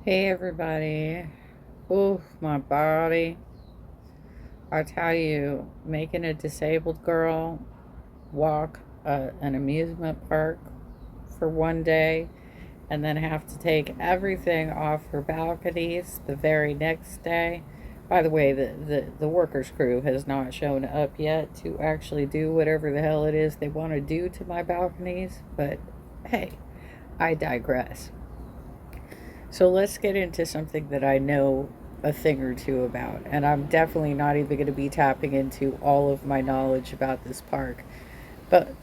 Hey everybody. Ooh, my body. I tell you, making a disabled girl walk an amusement park for one day and then have to take everything off her balconies the very next day. By the way, the workers' crew has not shown up yet to actually do whatever the hell it is they want to do to my balconies, but hey, I digress. So let's get into something that I know a thing or two about. And I'm definitely not even going to be tapping into all of my knowledge about this park. But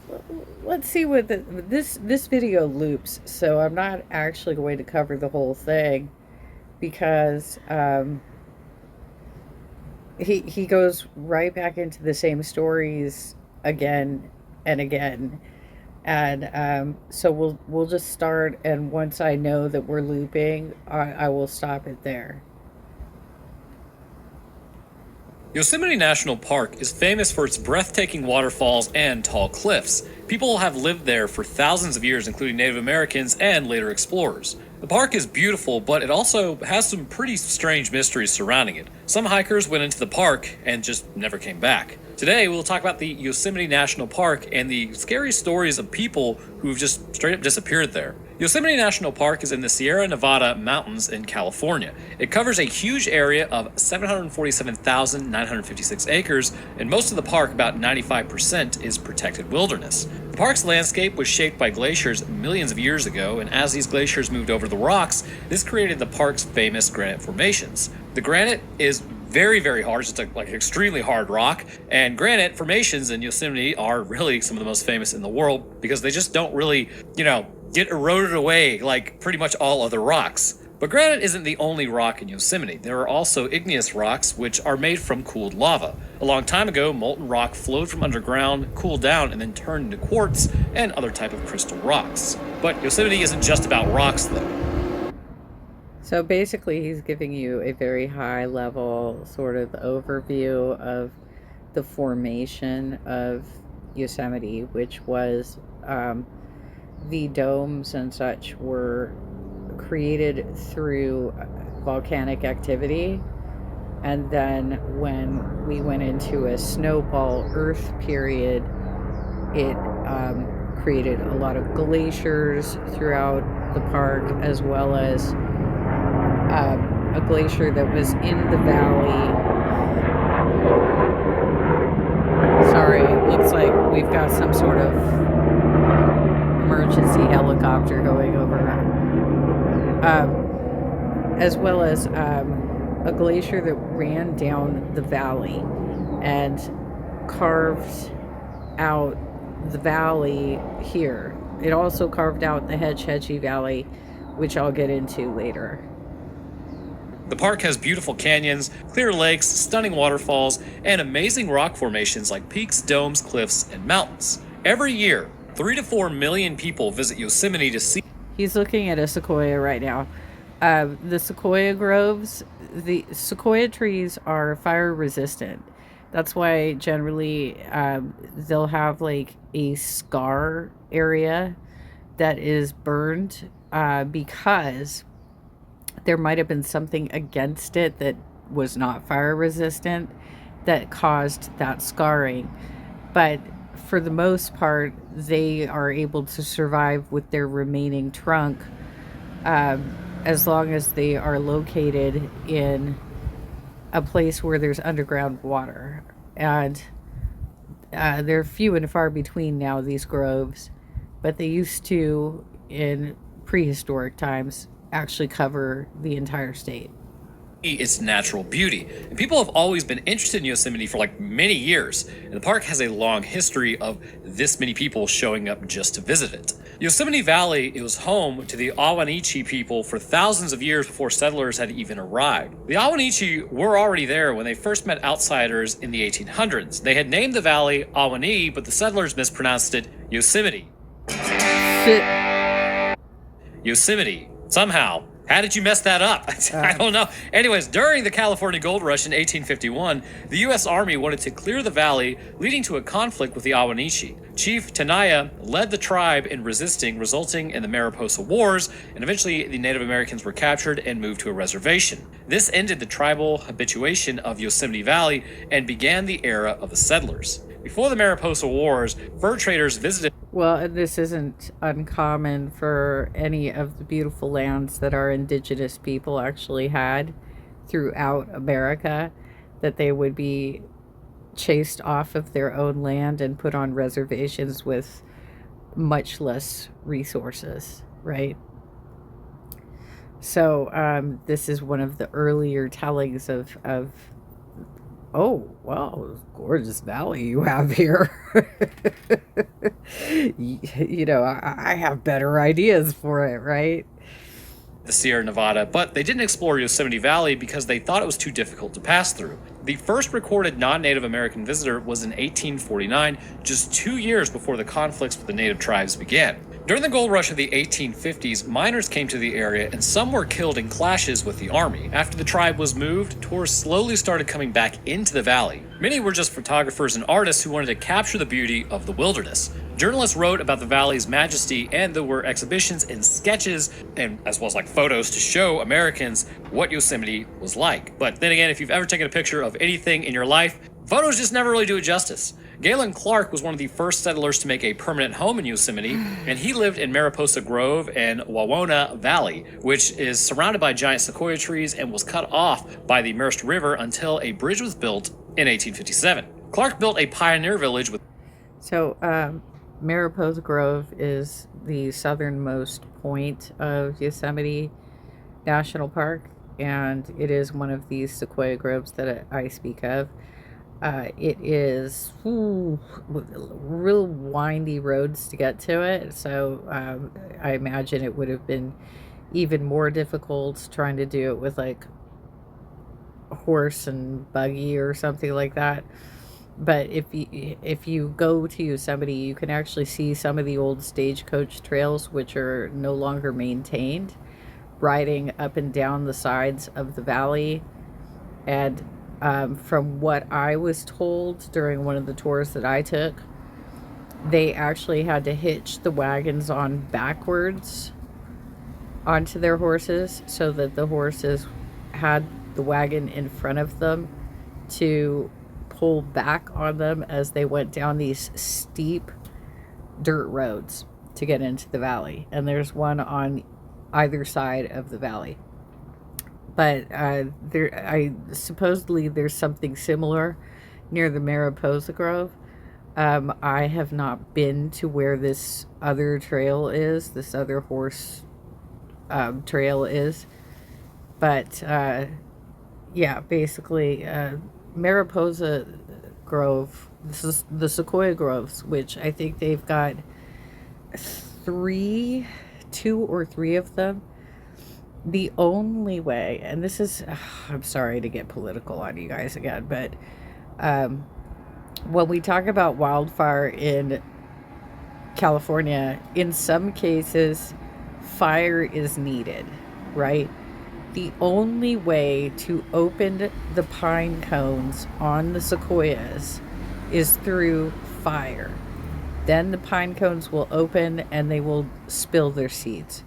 let's see what this video loops. So I'm not actually going to cover the whole thing because he goes right back into the same stories again and again. And so we'll just start, and once I know that we're looping, I will stop it there. Yosemite National Park is famous for its breathtaking waterfalls and tall cliffs. People have lived there for thousands of years, including Native Americans and later explorers. The park is beautiful, but it also has some pretty strange mysteries surrounding it. Some hikers went into the park and just never came back. Today, we'll talk about the Yosemite National Park and the scary stories of people who've just straight up disappeared there. Yosemite National Park is in the Sierra Nevada mountains in California. It covers a huge area of 747,956 acres, and most of the park, about 95%, is protected wilderness. The park's landscape was shaped by glaciers millions of years ago, and as these glaciers moved over the rocks, this created the park's famous granite formations. The granite is very hard. It's like extremely hard rock. And granite formations in Yosemite are really some of the most famous in the world because they just don't really, get eroded away like pretty much all other rocks. But granite isn't the only rock in Yosemite. There are also igneous rocks, which are made from cooled lava. A long time ago, molten rock flowed from underground, cooled down, and then turned into quartz and other type of crystal rocks. But Yosemite isn't just about rocks, though. So basically, he's giving you a very high level sort of overview of the formation of Yosemite, which was the domes and such were created through volcanic activity. And then when we went into a snowball Earth period, it created a lot of glaciers throughout the park, as well as a glacier that was in the valley. Sorry, it looks like we've got some sort of emergency helicopter going over. As well as a glacier that ran down the valley and carved out the valley here. It also carved out the Hetch Hetchy Valley, which I'll get into later. The park has beautiful canyons, clear lakes, stunning waterfalls, and amazing rock formations like peaks, domes, cliffs, and mountains. Every year, 3 to 4 million people visit Yosemite to see. He's looking at a sequoia right now. The sequoia groves, the sequoia trees are fire resistant. That's why generally they'll have like a scar area that is burned because there might have been something against it that was not fire resistant that caused that scarring. But for the most part, they are able to survive with their remaining trunk as long as they are located in a place where there's underground water. And they're few and far between now, these groves, but they used to, in prehistoric times, actually cover the entire state. Its natural beauty. And people have always been interested in Yosemite for like many years, and the park has a long history of this many people showing up just to visit it. Yosemite Valley, it was home to the Ahwahneechee people for thousands of years before settlers had even arrived. The Ahwahneechee were already there when they first met outsiders in the 1800s. They had named the valley Ahwahnee, but the settlers mispronounced it Yosemite. Shit. Yosemite. Somehow, How did you mess that up? I don't know. Anyways, during the California Gold Rush in 1851, the U.S. Army wanted to clear the valley, leading to a conflict with the Awanishi. Chief Tenaya led the tribe in resisting, resulting in the Mariposa Wars, and eventually the Native Americans were captured and moved to a reservation. This ended the tribal habituation of Yosemite Valley and began the era of the settlers. Before the Mariposa Wars, fur traders visited. Well, and this isn't uncommon for any of the beautiful lands that our indigenous people actually had throughout America, that they would be chased off of their own land and put on reservations with much less resources, right? So this is one of the earlier tellings of oh, wow, gorgeous valley you have here. I have better ideas for it, right? The Sierra Nevada, but they didn't explore Yosemite Valley because they thought it was too difficult to pass through. The first recorded non-Native American visitor was in 1849, just 2 years before the conflicts with the native tribes began. During the gold rush of the 1850s, miners came to the area and some were killed in clashes with the army. After the tribe was moved, tourists slowly started coming back into the valley. Many were just photographers and artists who wanted to capture the beauty of the wilderness. Journalists wrote about the valley's majesty, and there were exhibitions and sketches, and as well as like photos to show Americans what Yosemite was like. But then again, if you've ever taken a picture of anything in your life, photos just never really do it justice. Galen Clark was one of the first settlers to make a permanent home in Yosemite, and he lived in Mariposa Grove and Wawona Valley, which is surrounded by giant sequoia trees and was cut off by the Merced River until a bridge was built in 1857. Clark built a pioneer village with. So, Mariposa Grove is the southernmost point of Yosemite National Park, and it is one of these sequoia groves that I speak of. It is real windy roads to get to it, so I imagine it would have been even more difficult trying to do it with like a horse and buggy or something like that. But if you go to Yosemite, you can actually see some of the old stagecoach trails, which are no longer maintained, riding up and down the sides of the valley. And from what I was told during one of the tours that I took, they actually had to hitch the wagons on backwards onto their horses so that the horses had the wagon in front of them to pull back on them as they went down these steep dirt roads to get into the valley. And there's one on either side of the valley. But supposedly there's something similar near the Mariposa Grove. I have not been to where this other trail is, this other horse trail is. But yeah, basically, Mariposa Grove, this is the Sequoia Groves, which I think they've got two or three of them. The only way, and this is, I'm sorry to get political on you guys again, but when we talk about wildfire in California, in some cases, fire is needed, right? The only way to open the pine cones on the sequoias is through fire. Then the pine cones will open and they will spill their seeds.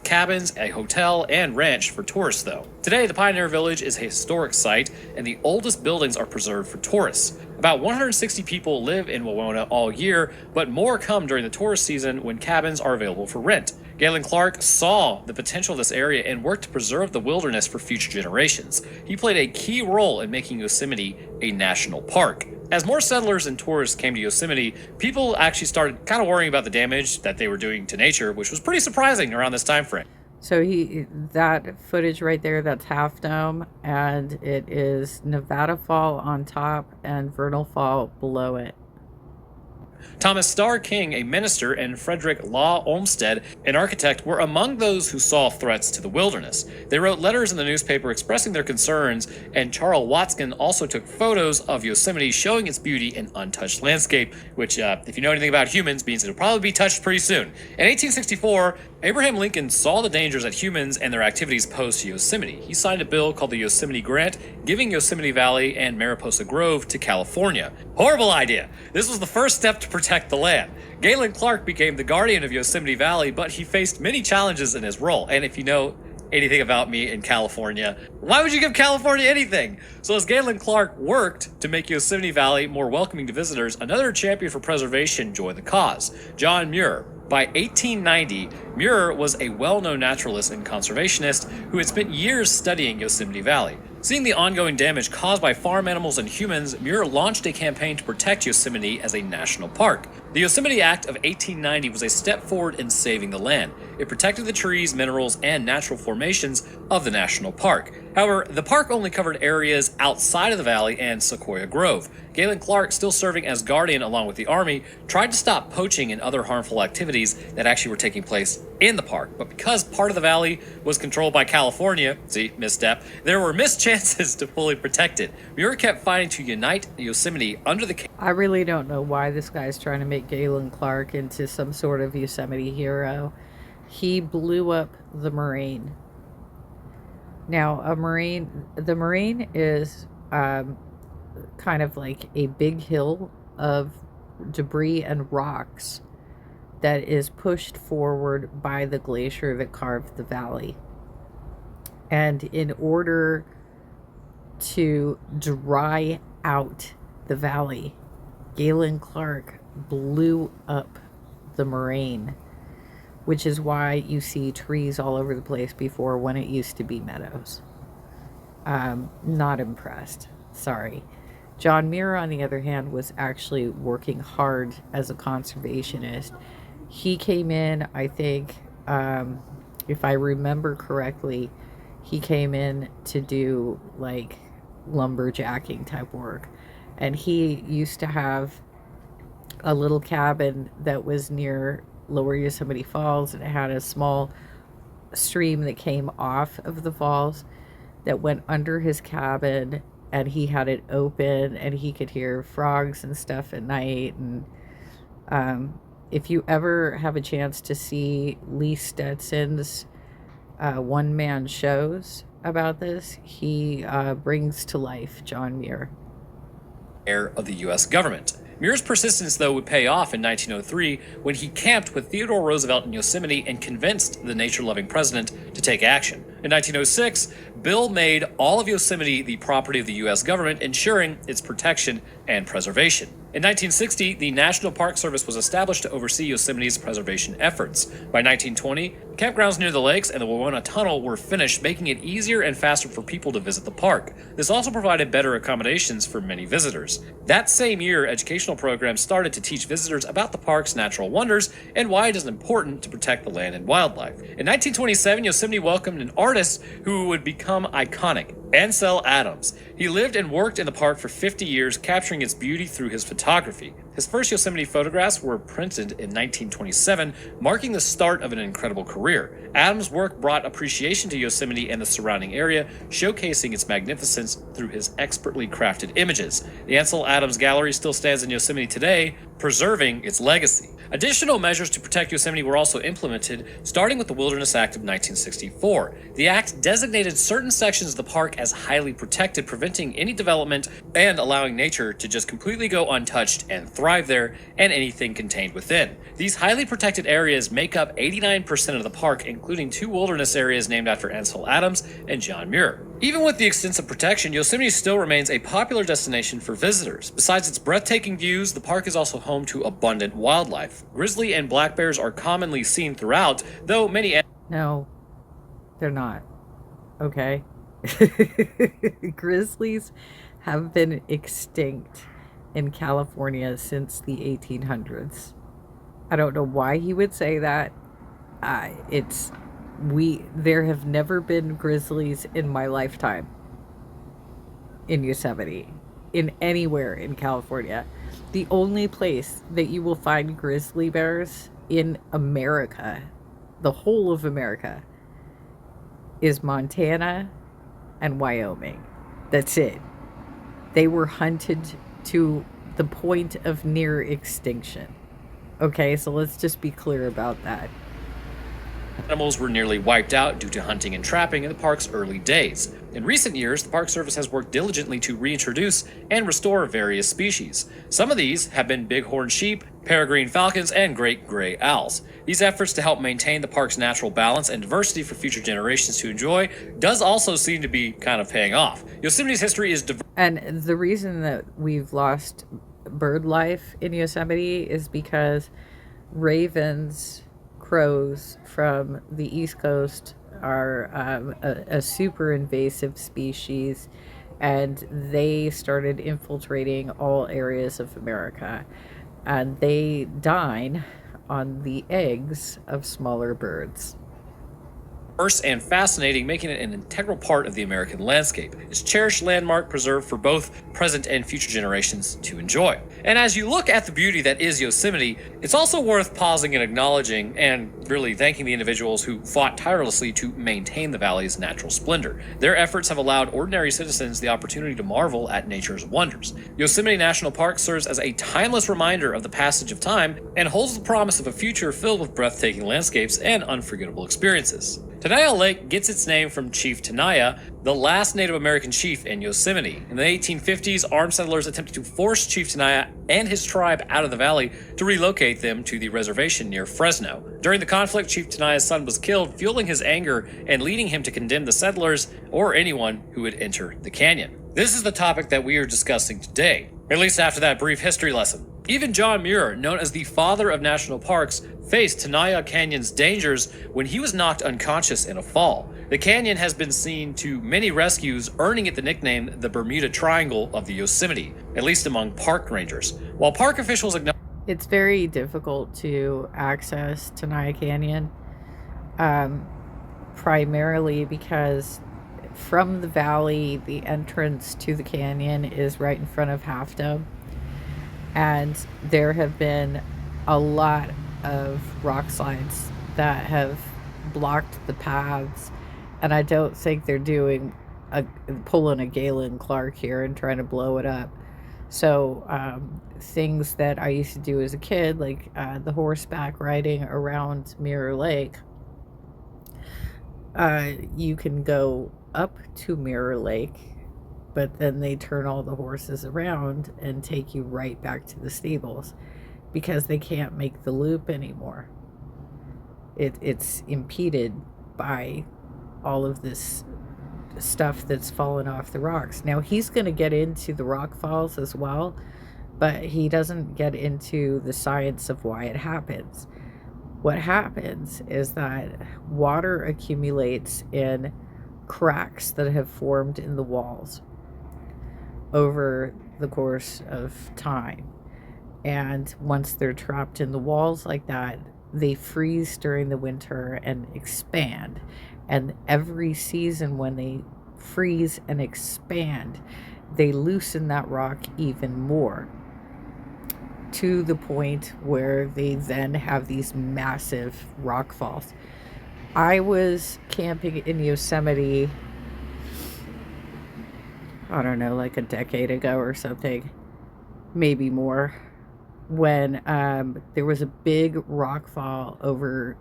Cabins, a hotel, and ranch for tourists, though. Today, the Pioneer Village is a historic site, and the oldest buildings are preserved for tourists. About 160 people live in Wawona all year, but more come during the tourist season when cabins are available for rent. Galen Clark saw the potential of this area and worked to preserve the wilderness for future generations. He played a key role in making Yosemite a national park. As more settlers and tourists came to Yosemite, people actually started kind of worrying about the damage that they were doing to nature, which was pretty surprising around this time frame. So that footage right there, that's Half Dome, and it is Nevada Fall on top and Vernal Fall below it. Thomas Starr King, a minister, and Frederick Law Olmsted, an architect, were among those who saw threats to the wilderness. They wrote letters in the newspaper expressing their concerns, and Charles Watson also took photos of Yosemite showing its beauty and untouched landscape, which, if you know anything about humans, means it'll probably be touched pretty soon. In 1864, Abraham Lincoln saw the dangers that humans and their activities posed to Yosemite. He signed a bill called the Yosemite Grant, giving Yosemite Valley and Mariposa Grove to California. Horrible idea! This was the first step to protect the land. Galen Clark became the guardian of Yosemite Valley, but he faced many challenges in his role. And if you know anything about me in California, why would you give California anything? So as Galen Clark worked to make Yosemite Valley more welcoming to visitors, another champion for preservation joined the cause, John Muir. By 1890, Muir was a well-known naturalist and conservationist who had spent years studying Yosemite Valley. Seeing the ongoing damage caused by farm animals and humans, Muir launched a campaign to protect Yosemite as a national park. The Yosemite Act of 1890 was a step forward in saving the land. It protected the trees, minerals, and natural formations of the national park. However, the park only covered areas outside of the valley and Sequoia Grove. Galen Clark, still serving as guardian along with the Army, tried to stop poaching and other harmful activities that actually were taking place in the park. But because part of the valley was controlled by California, see, misstep, there were missed chances to fully protect it. Muir kept fighting to unite Yosemite under the... I really don't know why this guy's trying to make Galen Clark into some sort of Yosemite hero. He blew up the moraine. Now, the moraine is kind of like a big hill of debris and rocks that is pushed forward by the glacier that carved the valley. And in order to dry out the valley, Galen Clark blew up the moraine, which is why you see trees all over the place before when it used to be meadows. Not impressed. Sorry. John Muir, on the other hand, was actually working hard as a conservationist. He came in, I think, if I remember correctly, he came in to do like lumberjacking type work. And he used to have a little cabin that was near Lower Yosemite Falls, and it had a small stream that came off of the falls that went under his cabin, and he had it open and he could hear frogs and stuff at night. And if you ever have a chance to see Lee Stetson's one-man shows about this, he brings to life John Muir. Of the U.S. government. Muir's persistence, though, would pay off in 1903 when he camped with Theodore Roosevelt in Yosemite and convinced the nature-loving president to take action. In 1906, Bill made all of Yosemite the property of the U.S. government, ensuring its protection and preservation. In 1960, the National Park Service was established to oversee Yosemite's preservation efforts. By 1920, campgrounds near the lakes and the Wawona Tunnel were finished, making it easier and faster for people to visit the park. This also provided better accommodations for many visitors. That same year, educational programs started to teach visitors about the park's natural wonders and why it is important to protect the land and wildlife. In 1927, Yosemite welcomed an artist who would become iconic, Ansel Adams. He lived and worked in the park for 50 years, capturing its beauty through his photography. His first Yosemite photographs were printed in 1927, marking the start of an incredible career. Adams' work brought appreciation to Yosemite and the surrounding area, showcasing its magnificence through his expertly crafted images. The Ansel Adams Gallery still stands in Yosemite today, preserving its legacy. Additional measures to protect Yosemite were also implemented, starting with the Wilderness Act of 1964. The act designated certain sections of the park as highly protected, preventing any development and allowing nature to just completely go untouched and thrive there and anything contained within. These highly protected areas make up 89% of the park, including 2 wilderness areas named after Ansel Adams and John Muir. Even with the extensive protection, Yosemite still remains a popular destination for visitors. Besides its breathtaking views, the park is also home to abundant wildlife. Grizzly and black bears are commonly seen throughout, though many... No, they're not. Okay? Grizzlies have been extinct in California since the 1800s. I don't know why he would say that. There have never been grizzlies in my lifetime in Yosemite, in anywhere in California. The only place that you will find grizzly bears in America, the whole of America, is Montana and Wyoming. That's it. They were hunted to the point of near extinction. Okay, so let's just be clear about that. Animals were nearly wiped out due to hunting and trapping in the park's early days. In recent years, the Park Service has worked diligently to reintroduce and restore various species. Some of these have been bighorn sheep, peregrine falcons, and great gray owls. These efforts to help maintain the park's natural balance and diversity for future generations to enjoy does also seem to be kind of paying off. Yosemite's history is diverse. And the reason that we've lost bird life in Yosemite is because ravens, crows from the East Coast are a super invasive species, and they started infiltrating all areas of America, and they dine on the eggs of smaller birds. Diverse and fascinating, making it an integral part of the American landscape. It's a cherished landmark preserved for both present and future generations to enjoy. And as you look at the beauty that is Yosemite, it's also worth pausing and acknowledging and really thanking the individuals who fought tirelessly to maintain the valley's natural splendor. Their efforts have allowed ordinary citizens the opportunity to marvel at nature's wonders. Yosemite National Park serves as a timeless reminder of the passage of time and holds the promise of a future filled with breathtaking landscapes and unforgettable experiences. Tenaya Lake gets its name from Chief Tenaya, the last Native American chief in Yosemite. In the 1850s, armed settlers attempted to force Chief Tenaya and his tribe out of the valley to relocate them to the reservation near Fresno. During the conflict, Chief Tenaya's son was killed, fueling his anger and leading him to condemn the settlers or anyone who would enter the canyon. This is the topic that we are discussing today, at least after that brief history lesson. Even John Muir, known as the father of national parks, faced Tenaya Canyon's dangers when he was knocked unconscious in a fall. The canyon has been seen to many rescues, earning it the nickname the Bermuda Triangle of the Yosemite, at least among park rangers. While park officials acknowledge It's very difficult to access Tenaya Canyon, primarily because from the valley, the entrance to the canyon is right in front of Half Dome. And there have been a lot of rock slides that have blocked the paths, and I don't think they're pulling a Galen Clark here and trying to blow it up. So things that I used to do as a kid, like the horseback riding around Mirror Lake, you can go up to Mirror Lake, but then they turn all the horses around and take you right back to the stables because they can't make the loop anymore. It's impeded by all of this stuff that's fallen off the rocks. Now he's going to get into the rock falls as well, but he doesn't get into the science of why it happens. What happens is that water accumulates in cracks that have formed in the walls over the course of time. And once they're trapped in the walls like that, they freeze during the winter and expand. And every season when they freeze and expand, they loosen that rock even more, to the point where they then have these massive rock falls. I was camping in Yosemite, I don't know, like a decade ago or something, maybe more, when there was a big rock fall over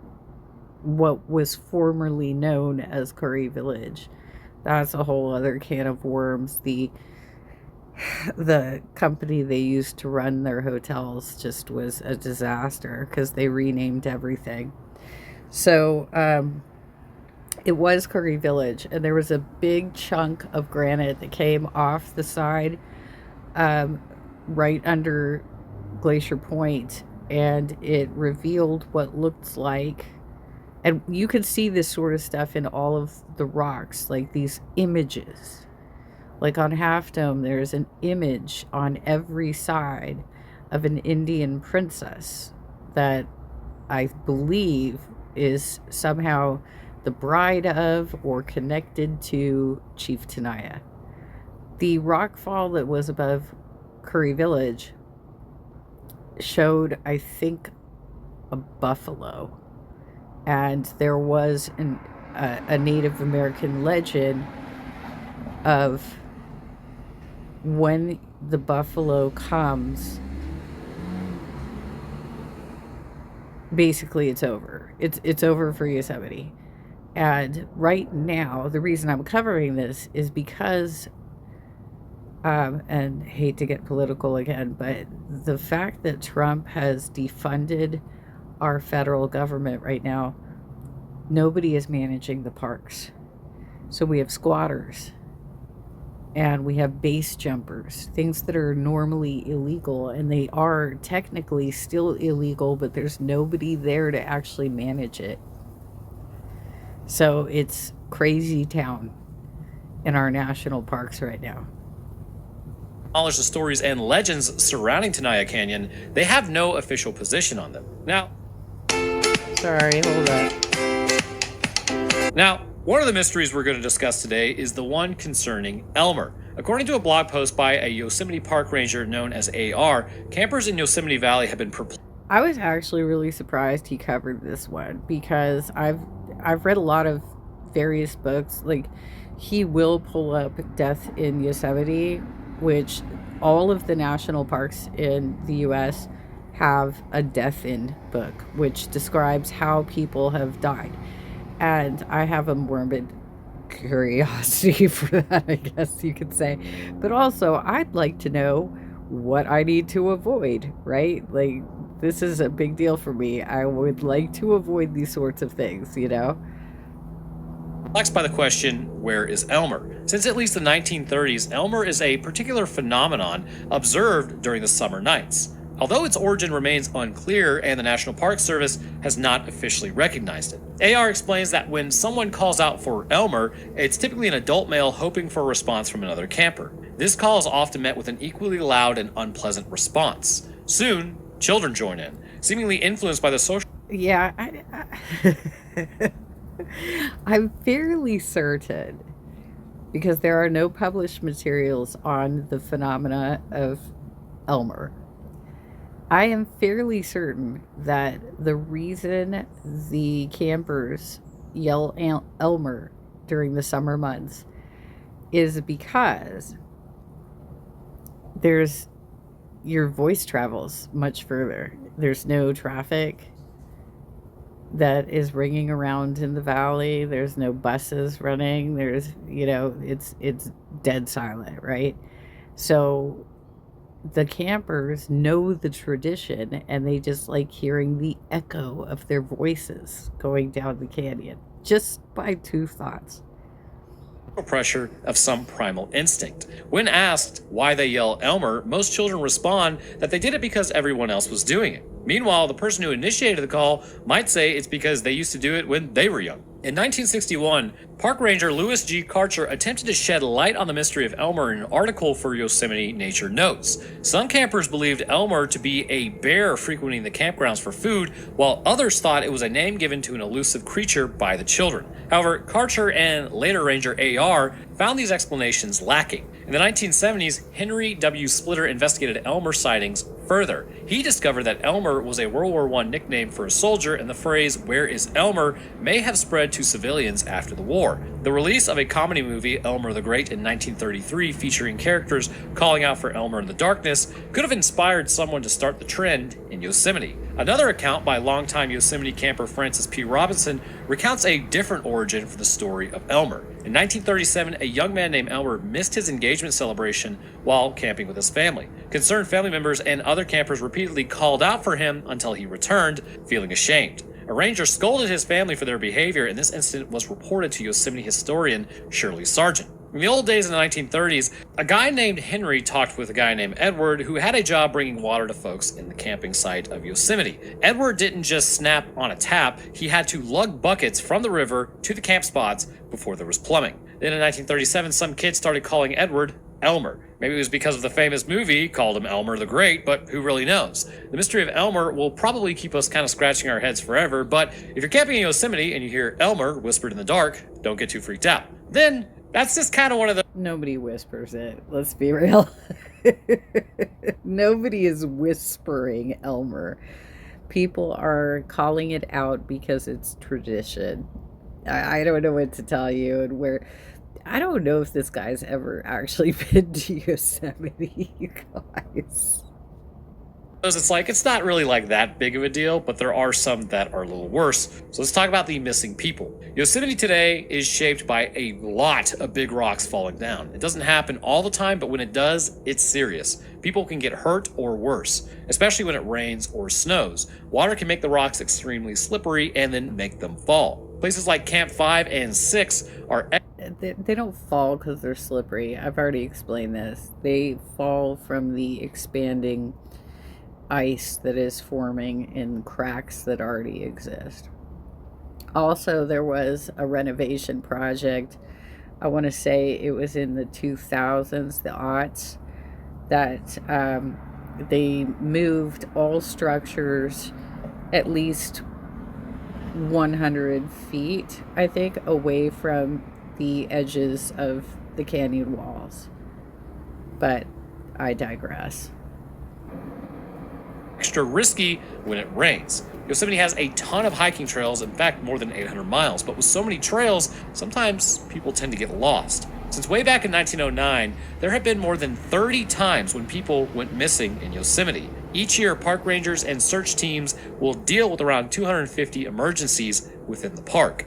what was formerly known as Curry Village. That's a whole other can of worms. The company they used to run their hotels just was a disaster because they renamed everything. So it was Curry Village, and there was a big chunk of granite that came off the side right under Glacier Point, and it revealed what looked like, and you could see this sort of stuff in all of the rocks, like these images. Like on Half Dome, there's an image on every side of an Indian princess that I believe is somehow the bride of or connected to Chief Tenaya. The rock fall that was above Curry Village showed, I think, a buffalo. And there was a Native American legend of when the buffalo comes, basically it's over. It's over for Yosemite. And right now, the reason I'm covering this is because, and hate to get political again, but the fact that Trump has defunded our federal government right now, nobody is managing the parks. So we have squatters and we have base jumpers, things that are normally illegal, and they are technically still illegal, but there's nobody there to actually manage it. So it's crazy town in our national parks right now. Acknowledge the stories and legends surrounding Tenaya Canyon, they have no official position on them. Sorry, hold up. Now, one of the mysteries we're going to discuss today is the one concerning Elmer. According to a blog post by a Yosemite park ranger known as AR, campers in Yosemite Valley have been perplexed. I was actually really surprised he covered this one because I've read a lot of various books. Like, he will pull up Death in Yosemite, which all of the national parks in the US have a death in book, which describes how people have died. And I have a morbid curiosity for that, I guess you could say. But also, I'd like to know what I need to avoid, right? Like, this is a big deal for me. I would like to avoid these sorts of things, you know? Perplexed by the question, where is Elmer? Since at least the 1930s, Elmer is a particular phenomenon observed during the summer nights. Although its origin remains unclear and the National Park Service has not officially recognized it. AR explains that when someone calls out for Elmer, it's typically an adult male hoping for a response from another camper. This call is often met with an equally loud and unpleasant response. Soon, children join in, seemingly influenced by the social... Yeah, I'm fairly certain, because there are no published materials on the phenomena of Elmer. I am fairly certain that the reason the campers yell Elmer during the summer months is because your voice travels much further. There's no traffic that is ringing around in the valley. There's no buses running. There's, it's dead silent, right? So the campers know the tradition and they just like hearing the echo of their voices going down the canyon just by two thoughts. Pressure of some primal instinct. When asked why they yell Elmer, most children respond that they did it because everyone else was doing it. Meanwhile, the person who initiated the call might say it's because they used to do it when they were young. In 1961, park ranger Louis G. Karcher attempted to shed light on the mystery of Elmer in an article for Yosemite Nature Notes. Some campers believed Elmer to be a bear frequenting the campgrounds for food, while others thought it was a name given to an elusive creature by the children. However, Karcher and later ranger AR found these explanations lacking. In the 1970s, Henry W. Splitter investigated Elmer sightings further. He discovered that Elmer was a World War I nickname for a soldier, and the phrase, "Where is Elmer?" may have spread to civilians after the war. The release of a comedy movie, Elmer the Great, in 1933, featuring characters calling out for Elmer in the darkness, could have inspired someone to start the trend in Yosemite. Another account by longtime Yosemite camper Francis P. Robinson recounts a different origin for the story of Elmer. In 1937, a young man named Elmer missed his engagement celebration while camping with his family. Concerned family members and other campers repeatedly called out for him until he returned, feeling ashamed. A ranger scolded his family for their behavior, and this incident was reported to Yosemite historian Shirley Sargent. In the old days in the 1930s, a guy named Henry talked with a guy named Edward who had a job bringing water to folks in the camping site of Yosemite. Edward didn't just snap on a tap, he had to lug buckets from the river to the camp spots before there was plumbing. Then in 1937, some kids started calling Edward Elmer. Maybe it was because of the famous movie called him Elmer the Great, but who really knows? The mystery of Elmer will probably keep us kind of scratching our heads forever, but if you're camping in Yosemite and you hear Elmer whispered in the dark, don't get too freaked out. Then, That's just kind of one of the. Nobody whispers it. Let's be real. Nobody is whispering Elmer. People are calling it out because it's tradition. I don't know what to tell you. And where I don't know if this guy's ever actually been to Yosemite, you guys. It's like it's not really like that big of a deal, but there are some that are a little worse. So let's talk about the missing people. Yosemite today is shaped by a lot of big rocks falling down. It doesn't happen all the time, but when it does, it's serious. People can get hurt or worse, especially when it rains or snows. Water can make the rocks extremely slippery and then make them fall. Places like Camp 5 and 6 are. They don't fall because they're slippery. I've already explained this. They fall from the expanding ice that is forming in cracks that already exist. Also, there was a renovation project. I want to say it was in the 2000s, the aughts, that they moved all structures at least 100 feet, I think, away from the edges of the canyon walls. But I digress. Extra risky when it rains. Yosemite has a ton of hiking trails, in fact, more than 800 miles, but with so many trails, sometimes people tend to get lost. Since way back in 1909, there have been more than 30 times when people went missing in Yosemite. Each year, park rangers and search teams will deal with around 250 emergencies within the park.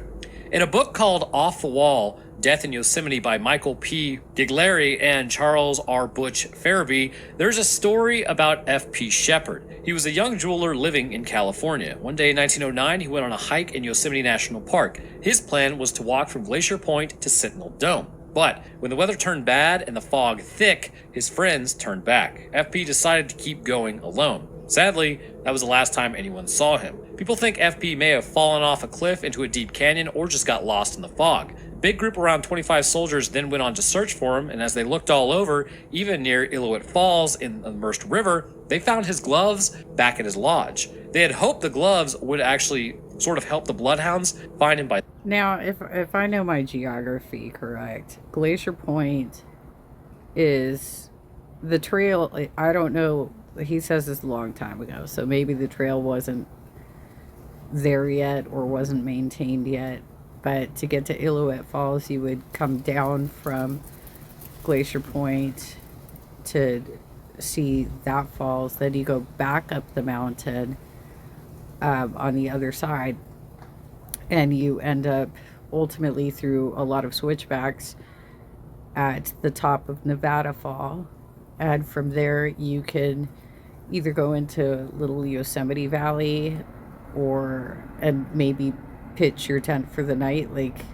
In a book called Off the Wall, Death in Yosemite by Michael P. Gigleri and Charles R. Butch Farabee, there's a story about F.P. Shepard. He was a young jeweler living in California. One day in 1909, he went on a hike in Yosemite National Park. His plan was to walk from Glacier Point to Sentinel Dome. But when the weather turned bad and the fog thick, his friends turned back. FP decided to keep going alone. Sadly, that was the last time anyone saw him. People think FP may have fallen off a cliff into a deep canyon or just got lost in the fog. A big group around 25 soldiers then went on to search for him, and as they looked all over, even near Illilouette Falls in the immersed river, they found his gloves back at his lodge. They had hoped the gloves would actually sort of help the bloodhounds find him by. Now, if I know my geography correct, Glacier Point is the trail. I don't know. He says this a long time ago, so maybe the trail wasn't there yet or wasn't maintained yet. But to get to Illilouette Falls, you would come down from Glacier Point to see that falls. Then you go back up the mountain on the other side, and you end up ultimately through a lot of switchbacks at the top of Nevada Fall. And from there, you can either go into Little Yosemite Valley and maybe pitch your tent for the night. Like,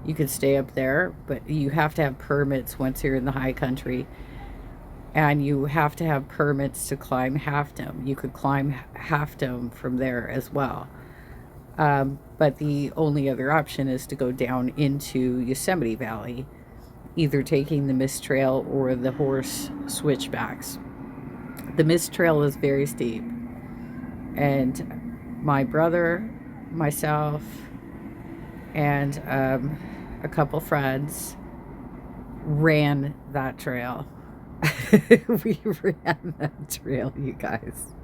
you could stay up there, but you have to have permits once you're in the high country. And you have to have permits to climb Half Dome. You could climb Half Dome from there as well. But the only other option is to go down into Yosemite Valley, either taking the Mist Trail or the horse switchbacks. The Mist Trail is very steep, and my brother, myself, and a couple friends ran that trail. We ran that trail, you guys.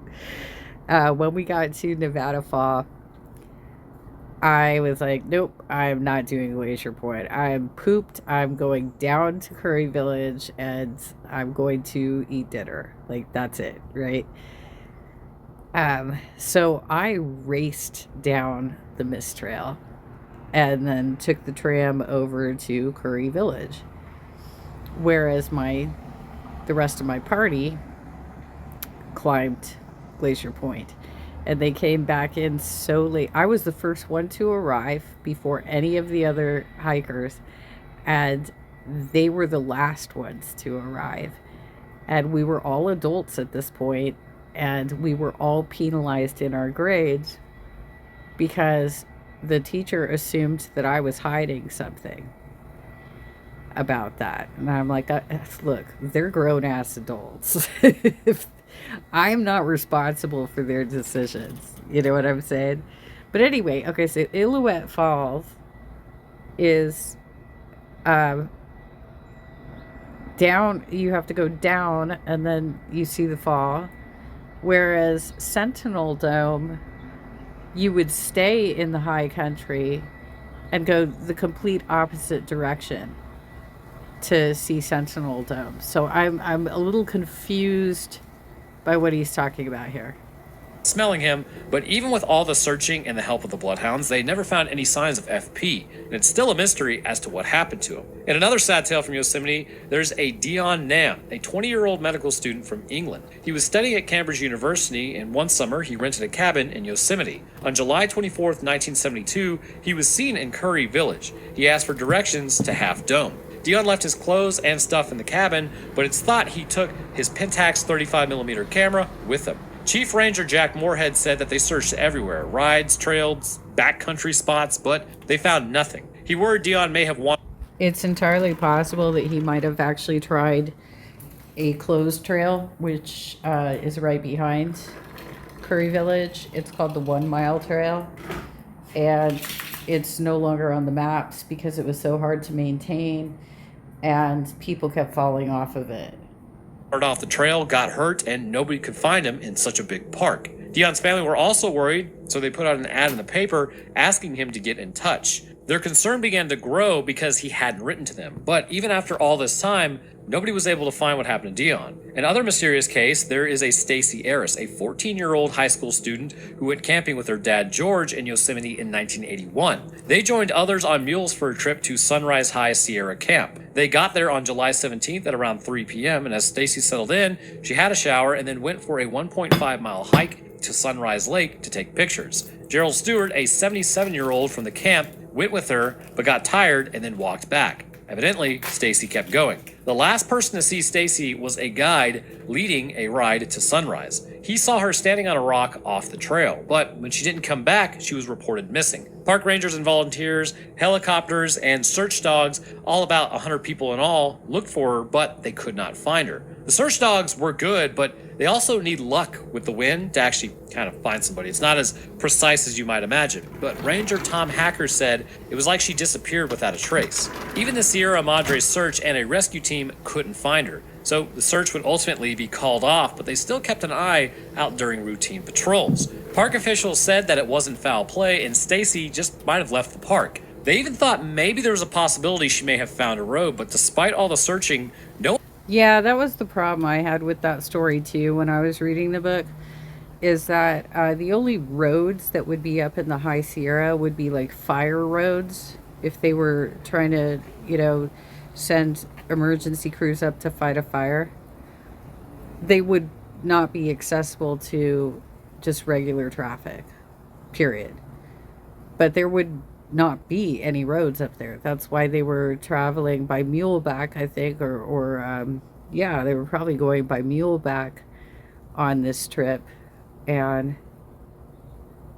When we got to Nevada Fall, I was like, nope, I'm not doing Glacier Point. I'm pooped. I'm going down to Curry Village and I'm going to eat dinner. Like, that's it, right? So I raced down the Mist Trail and then took the tram over to Curry Village. Whereas the rest of my party climbed Glacier Point. And they came back in so late. I was the first one to arrive before any of the other hikers. And they were the last ones to arrive. And we were all adults at this point. And we were all penalized in our grades because the teacher assumed that I was hiding something about that. And I'm like, look, they're grown-ass adults. I'm not responsible for their decisions. You know what I'm saying? But anyway, okay, so Illilouette Falls is Down, you have to go down and then you see the fall. Whereas Sentinel Dome, you would stay in the high country and go the complete opposite direction to see Sentinel Dome. So I'm a little confused by what he's talking about here. Smelling him, but even with all the searching and the help of the bloodhounds, they never found any signs of FP, and it's still a mystery as to what happened to him. In another sad tale from Yosemite, there's a Dion Nam, a 20-year-old medical student from England. He was studying at Cambridge University, and one summer he rented a cabin in Yosemite. On July 24th, 1972, he was seen in Curry Village. He asked for directions to Half Dome. Dion left his clothes and stuff in the cabin, but it's thought he took his Pentax 35mm camera with him. Chief Ranger Jack Moorhead said that they searched everywhere, rides, trails, backcountry spots, but they found nothing. He worried Dion may have wandered. It's entirely possible that he might have actually tried a closed trail, which is right behind Curry Village. It's called the 1 Mile Trail, and it's no longer on the maps because it was so hard to maintain and people kept falling off of it. Off the trail, got hurt, and nobody could find him in such a big park. Dion's family were also worried, so they put out an ad in the paper asking him to get in touch. Their concern began to grow because he hadn't written to them, but even after all this time, nobody was able to find what happened to Dion. Another mysterious case, there is a Stacy Harris, a 14-year-old high school student who went camping with her dad George in Yosemite in 1981. They joined others on mules for a trip to Sunrise High Sierra Camp. They got there on July 17th at around 3 p.m., and as Stacy settled in, she had a shower and then went for a 1.5-mile hike to Sunrise Lake to take pictures. Gerald Stewart, a 77-year-old from the camp, went with her but got tired and then walked back. Evidently, Stacy kept going. The last person to see Stacy was a guide leading a ride to Sunrise. He saw her standing on a rock off the trail, but when she didn't come back, she was reported missing. Park rangers and volunteers, helicopters, and search dogs, all about 100 people in all, looked for her, but they could not find her. The search dogs were good, but they also need luck with the wind to actually kind of find somebody. It's not as precise as you might imagine, but Ranger Tom Hacker said it was like she disappeared without a trace. Even the Sierra Madre search and a rescue team couldn't find her, so the search would ultimately be called off, but they still kept an eye out during routine patrols. Park officials said that it wasn't foul play and Stacy just might have left the park. They even thought maybe there was a possibility she may have found a road, but despite all the searching, no. Yeah, that was the problem I had with that story too when I was reading the book, is that the only roads that would be up in the High Sierra would be like fire roads if they were trying to, send emergency crews up to fight a fire. They would not be accessible to just regular traffic, period. But there would not be any roads up there. That's why they were traveling by muleback, I think, or they were probably going by muleback on this trip, and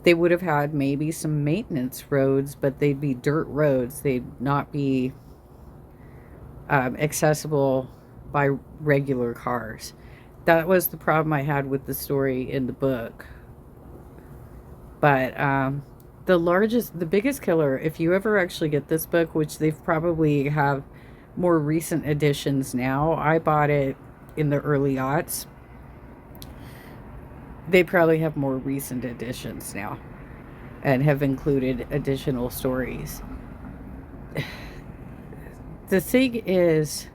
they would have had maybe some maintenance roads, but they'd be dirt roads. They'd not be accessible by regular cars. That was the problem I had with the story in the book. But the biggest killer, if you ever actually get this book, which they've probably have more recent editions now. I bought it in the early aughts. They probably have more recent editions now and have included additional stories. The thing is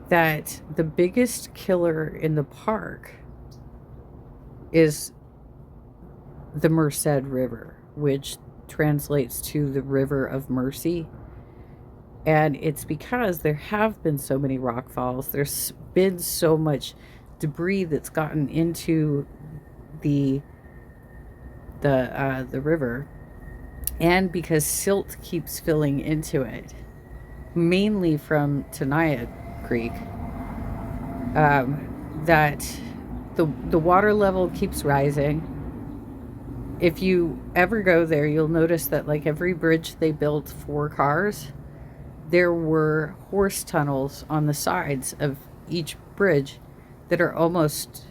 that the biggest killer in the park is the Merced River, which translates to the River of Mercy. And it's because there have been so many rock falls. There's been so much debris that's gotten into the river, and because silt keeps filling into it, mainly from Tenaya Creek, that the water level keeps rising. If you ever go there, you'll notice that like every bridge they built for cars, there were horse tunnels on the sides of each bridge that are almost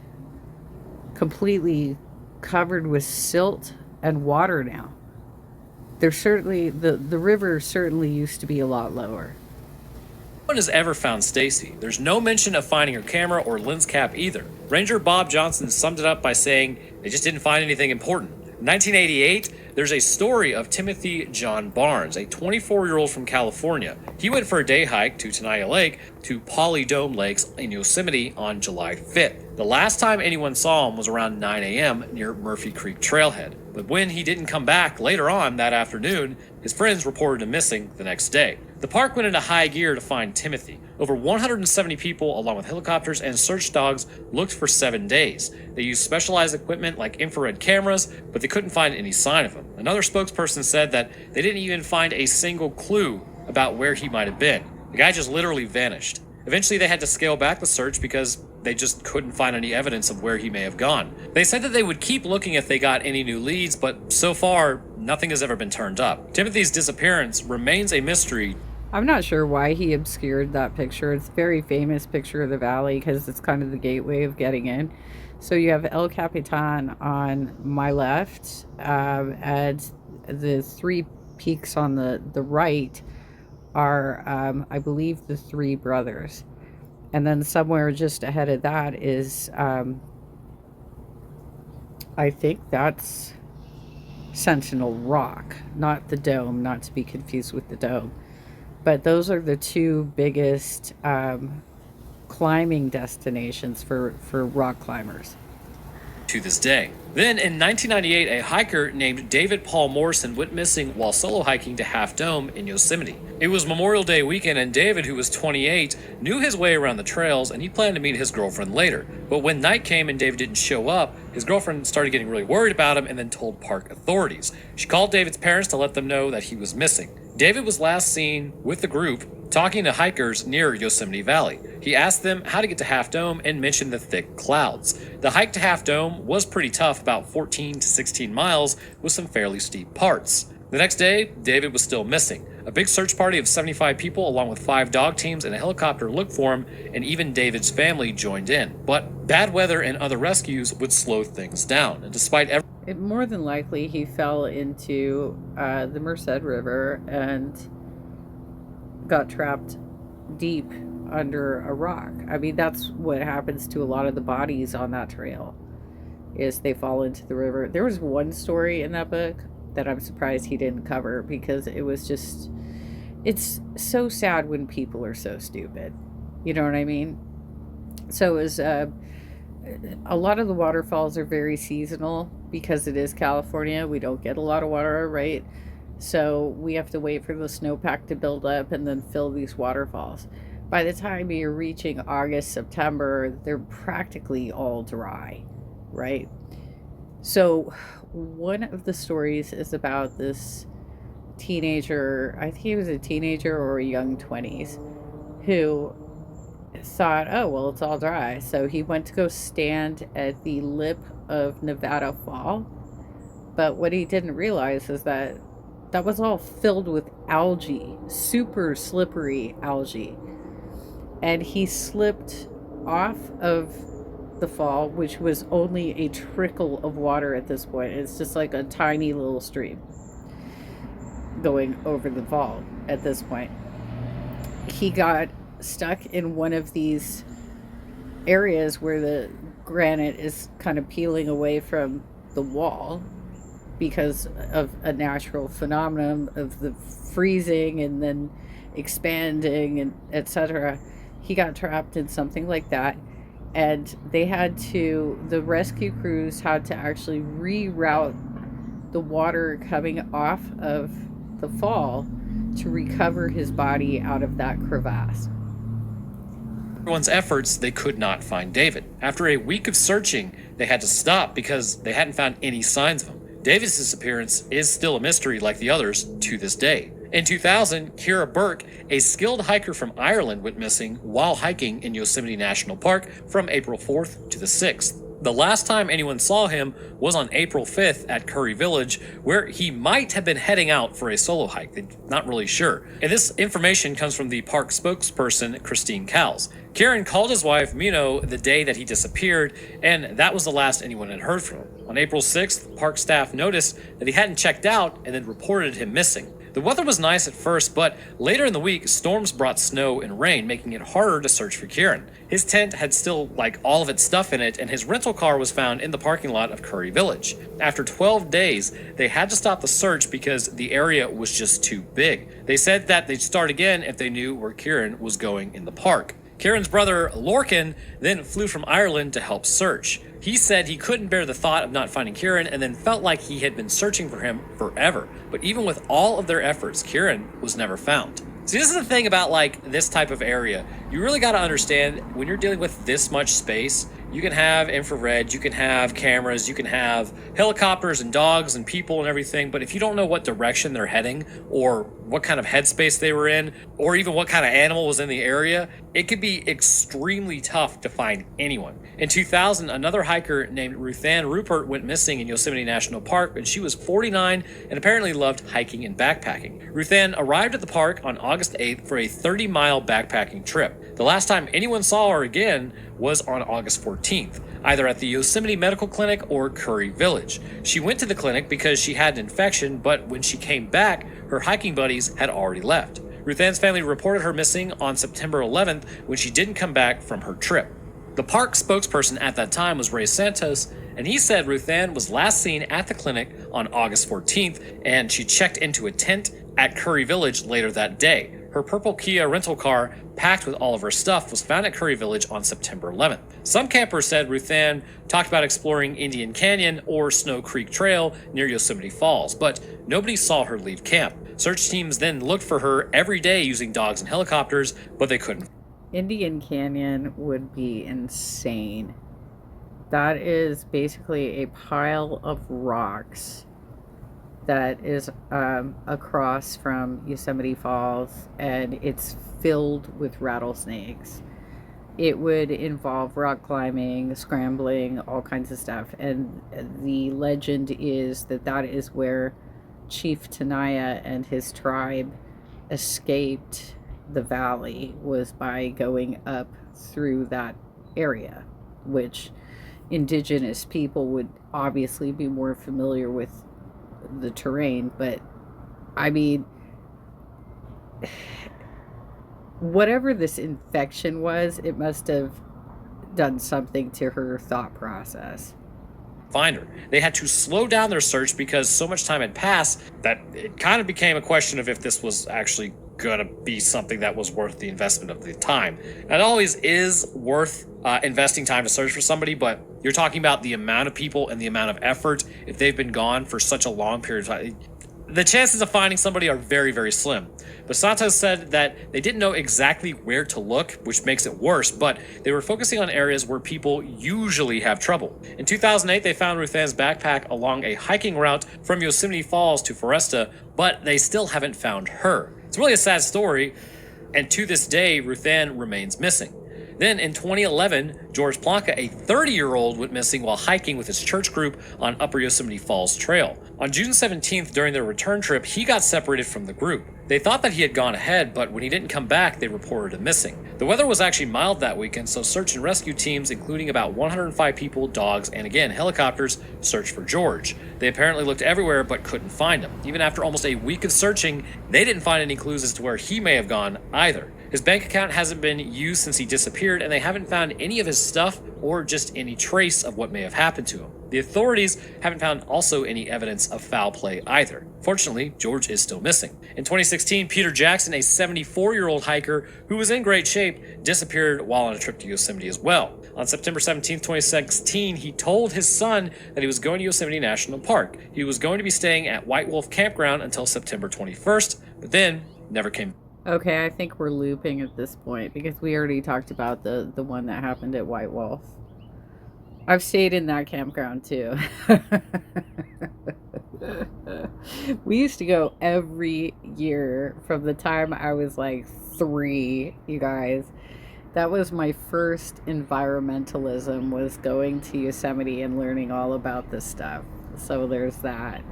completely covered with silt and water now. There's certainly the river certainly used to be a lot lower. one has ever found Stacy. There's no mention of finding her camera or lens cap either. Ranger Bob Johnson summed it up by saying they just didn't find anything important. In 1988, there's a story of Timothy John Barnes, a 24-year-old from California. He went for a day hike to Tenaya Lake to Polydome Lakes in Yosemite on July 5th. The last time anyone saw him was around 9 a.m. near Murphy Creek Trailhead. But when he didn't come back later on that afternoon, his friends reported him missing the next day. The park went into high gear to find Timothy. Over 170 people, along with helicopters and search dogs, looked for 7 days. They used specialized equipment like infrared cameras, but they couldn't find any sign of him. Another spokesperson said that they didn't even find a single clue about where he might have been. The guy just literally vanished. Eventually, they had to scale back the search because they just couldn't find any evidence of where he may have gone. They said that they would keep looking if they got any new leads, but so far, nothing has ever been turned up. Timothy's disappearance remains a mystery. I'm not sure why he obscured that picture. It's a very famous picture of the valley because it's kind of the gateway of getting in. So you have El Capitan on my left, and the three peaks on the right are, I believe, the three brothers. And then somewhere just ahead of that is, I think that's Sentinel Rock, not the dome, not to be confused with the dome. But those are the two biggest climbing destinations for rock climbers. To this day. Then in 1998, a hiker named David Paul Morrison went missing while solo hiking to Half Dome in Yosemite. It was Memorial Day weekend, and David, who was 28, knew his way around the trails, and he planned to meet his girlfriend later. But when night came and David didn't show up, his girlfriend started getting really worried about him and then told park authorities. She called David's parents to let them know that he was missing. David was last seen with the group talking to hikers near Yosemite Valley. He asked them how to get to Half Dome and mentioned the thick clouds. The hike to Half Dome was pretty tough, about 14 to 16 miles with some fairly steep parts. The next day, David was still missing. A big search party of 75 people along with 5 dog teams and a helicopter looked for him, and even David's family joined in. But bad weather and other rescues would slow things down, and despite more than likely he fell into the Merced River and got trapped deep under a rock. I mean, that's what happens to a lot of the bodies on that trail, is they fall into the river. There was one story in that book that I'm surprised he didn't cover, because it was just, it's so sad when people are so stupid. You know what I mean? So it was, a lot of the waterfalls are very seasonal because it is California. We don't get a lot of water, right? So we have to wait for the snowpack to build up and then fill these waterfalls. By the time you're reaching August, September, they're practically all dry, right? So one of the stories is about this teenager, I think he was a teenager or a young 20s, who thought, oh, well, it's all dry. So he went to go stand at the lip of Nevada Fall. But what he didn't realize is that that was all filled with algae, super slippery algae. And he slipped off of the fall, which was only a trickle of water at this point. It's just like a tiny little stream going over the fall at this point. He got stuck in one of these areas where the granite is kind of peeling away from the wall because of a natural phenomenon of the freezing and then expanding and etc. He got trapped in something like that, and the rescue crews had to actually reroute the water coming off of the fall to recover his body out of that crevasse. Everyone's efforts, they could not find David. After a week of searching, they had to stop because they hadn't found any signs of him. David's disappearance is still a mystery like the others to this day. In 2000, Kira Burke, a skilled hiker from Ireland, went missing while hiking in Yosemite National Park from April 4th to the 6th. The last time anyone saw him was on April 5th at Curry Village, where he might have been heading out for a solo hike. They're not really sure. And this information comes from the park spokesperson, Christine Cowles. Kieran called his wife, Nino, the day that he disappeared, and that was the last anyone had heard from him. On April 6th, park staff noticed that he hadn't checked out and then reported him missing. The weather was nice at first, but later in the week, storms brought snow and rain, making it harder to search for Kieran. His tent had still, all of its stuff in it, and his rental car was found in the parking lot of Curry Village. After 12 days, they had to stop the search because the area was just too big. They said that they'd start again if they knew where Kieran was going in the park. Kieran's brother, Lorcan, then flew from Ireland to help search. He said he couldn't bear the thought of not finding Kieran and then felt like he had been searching for him forever. But even with all of their efforts, Kieran was never found. See, this is the thing about this type of area. You really got to understand when you're dealing with this much space, you can have infrared, you can have cameras, you can have helicopters and dogs and people and everything, but if you don't know what direction they're heading or what kind of headspace they were in or even what kind of animal was in the area, it could be extremely tough to find anyone. In 2000, another hiker named Ruthann Rupert went missing in Yosemite National Park, and she was 49 and apparently loved hiking and backpacking. Ruthann arrived at the park on August 8th for a 30-mile backpacking trip. The last time anyone saw her again was on August 14th, either at the Yosemite Medical Clinic or Curry Village. She went to the clinic because she had an infection, but when she came back, her hiking buddies had already left. Ruthann's family reported her missing on September 11th when she didn't come back from her trip. The park spokesperson at that time was Ray Santos, and he said Ruthann was last seen at the clinic on August 14th, and she checked into a tent at Curry Village later that day. Her purple Kia rental car, packed with all of her stuff, was found at Curry Village on September 11th. Some campers said Ruthann talked about exploring Indian Canyon or Snow Creek Trail near Yosemite Falls, but nobody saw her leave camp. Search teams then looked for her every day using dogs and helicopters, but they couldn't. Indian Canyon would be insane. That is basically a pile of rocks that is across from Yosemite Falls, and it's filled with rattlesnakes. It would involve rock climbing, scrambling, all kinds of stuff. And the legend is that that is where Chief Tenaya and his tribe escaped the valley, was by going up through that area, which indigenous people would obviously be more familiar with the terrain. But I mean, whatever this infection was, it must have done something to her thought process. Find her. They had to slow down their search because so much time had passed that it kind of became a question of if this was actually going to be something that was worth the investment of the time. It always is worth investing time to search for somebody, but you're talking about the amount of people and the amount of effort. If they've been gone for such a long period of time, the chances of finding somebody are very, very slim. But Santos said that they didn't know exactly where to look, which makes it worse, but they were focusing on areas where people usually have trouble. In 2008, they found Ruthann's backpack along a hiking route from Yosemite Falls to Foresta, but they still haven't found her. It's really a sad story, and to this day, Ruthann remains missing. Then in 2011, George Plonka, a 30-year-old, went missing while hiking with his church group on Upper Yosemite Falls Trail. On June 17th, during their return trip, he got separated from the group. They thought that he had gone ahead, but when he didn't come back, they reported him missing. The weather was actually mild that weekend, so search and rescue teams, including about 105 people, dogs, and again, helicopters, searched for George. They apparently looked everywhere but couldn't find him. Even after almost a week of searching, they didn't find any clues as to where he may have gone either. His bank account hasn't been used since he disappeared, and they haven't found any of his stuff or just any trace of what may have happened to him. The authorities haven't found also any evidence of foul play either. Fortunately, George is still missing. In 2016, Peter Jackson, a 74-year-old hiker who was in great shape, disappeared while on a trip to Yosemite as well. On September 17, 2016, he told his son that he was going to Yosemite National Park. He was going to be staying at White Wolf Campground until September 21st, but then never came. Okay, I think we're looping at this point because we already talked about the one that happened at White Wolf. I've stayed in that campground too. We used to go every year from the time I was like 3, you guys. That was my first environmentalism, was going to Yosemite and learning all about this stuff. So there's that.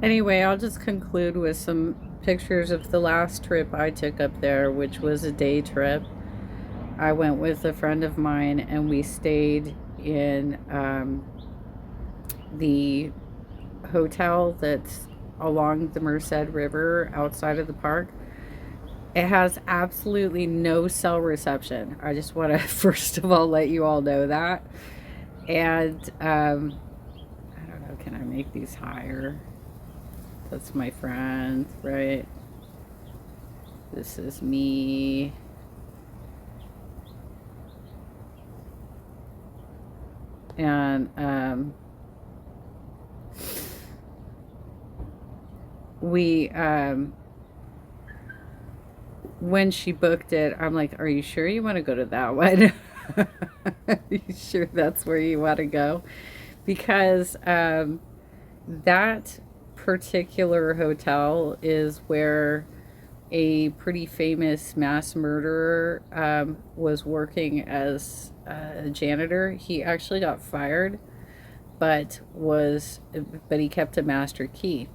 Anyway, I'll just conclude with some pictures of the last trip I took up there, which was a day trip. I went with a friend of mine and we stayed in the hotel that's along the Merced River outside of the park. It has absolutely no cell reception. I just want to first of all let you all know that. And I don't know, can I make these higher? That's my friend, right? This is me. And we when she booked it, I'm like, are you sure you want to go to that one? Are you sure that's where you want to go? Because that particular hotel is where a pretty famous mass murderer was working as a janitor. He actually got fired, but he kept a master key,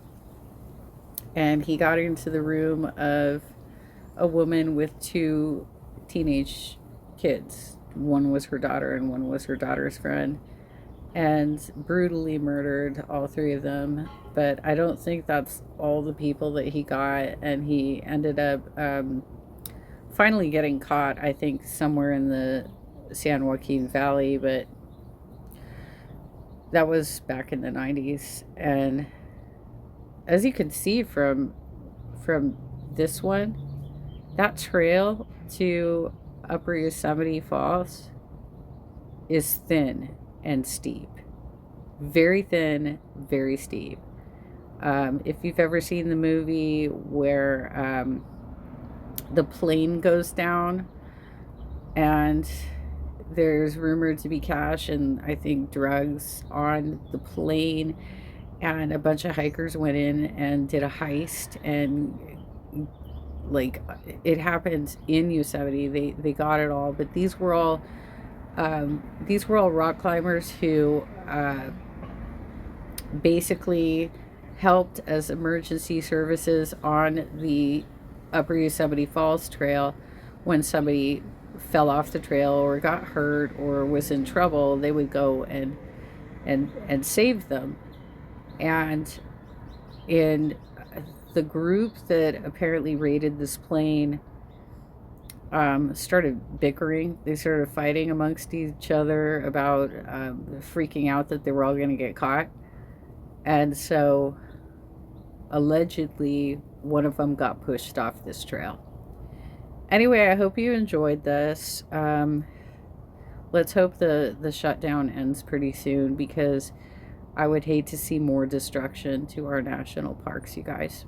and he got into the room of a woman with two teenage kids. One was her daughter and one was her daughter's friend, and brutally murdered all three of them. But I don't think that's all the people that he got, and he ended up finally getting caught, I think, somewhere in the San Joaquin Valley, but that was back in the 90s. And as you can see from this one, that trail to Upper Yosemite Falls is thin and steep. Very thin, very steep. If you've ever seen the movie where the plane goes down and there's rumored to be cash and I think drugs on the plane, and a bunch of hikers went in and did a heist, and like, it happened in Yosemite. They got it all, but these were all rock climbers who basically helped as emergency services on the Upper Yosemite Falls Trail. When somebody fell off the trail or got hurt or was in trouble, they would go and save them. And in the group that apparently raided this plane started bickering. They started fighting amongst each other about freaking out that they were all going to get caught. And so allegedly one of them got pushed off this trail. Anyway, I hope you enjoyed this. Let's hope the shutdown ends pretty soon, because I would hate to see more destruction to our national parks, you guys.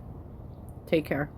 Take care.